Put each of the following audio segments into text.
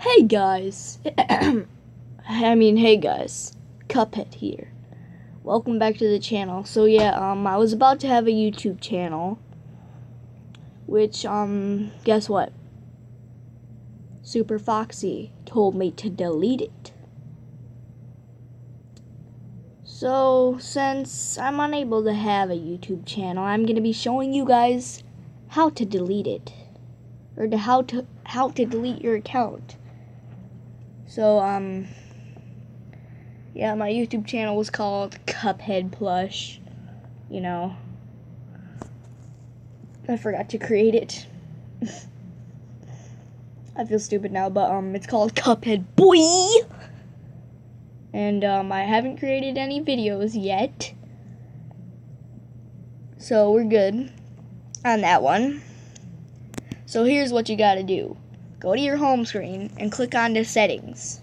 Hey guys, hey guys, Cuphead here. Welcome back to the channel. So yeah, I was about to have a YouTube channel, which, guess what? Super Foxy told me to delete it. So, since I'm unable to have a YouTube channel, I'm gonna be showing you guys how to delete it. Or how to delete your account. So, yeah, my YouTube channel was called Cuphead Plush. You know, I forgot to create it. I feel stupid now, but, it's called Cuphead Boy! And, I haven't created any videos yet. So, we're good on that one. So, here's what you gotta do. Go to your home screen and click on the settings.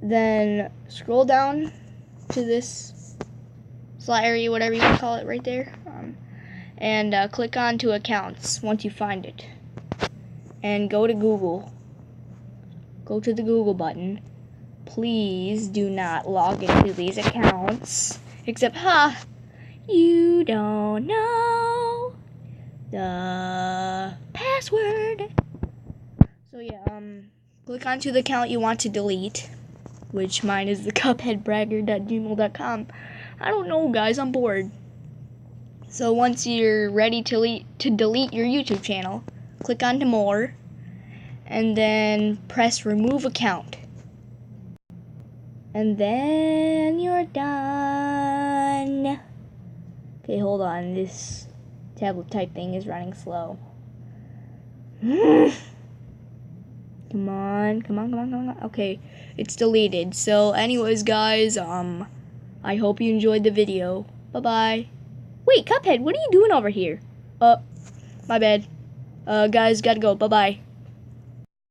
Then scroll down to this slot area, whatever you want to call it, right there, and click on to accounts once you find it. And go to Google. Go to the Google button. Please do not log into these accounts. Except, you don't know the password. So yeah, click onto the account you want to delete, which mine is the cupheadbragger.gmail.com. I don't know, guys, I'm bored. So once you're ready to delete your YouTube channel, click on to more, and then press remove account. And then you're done. Okay, hold on, this tablet type thing is running slow. Come on. Okay, it's deleted. So anyways, guys, I hope you enjoyed the video. Bye-bye. Wait, Cuphead, what are you doing over here? My bad. Guys, gotta go. Bye-bye.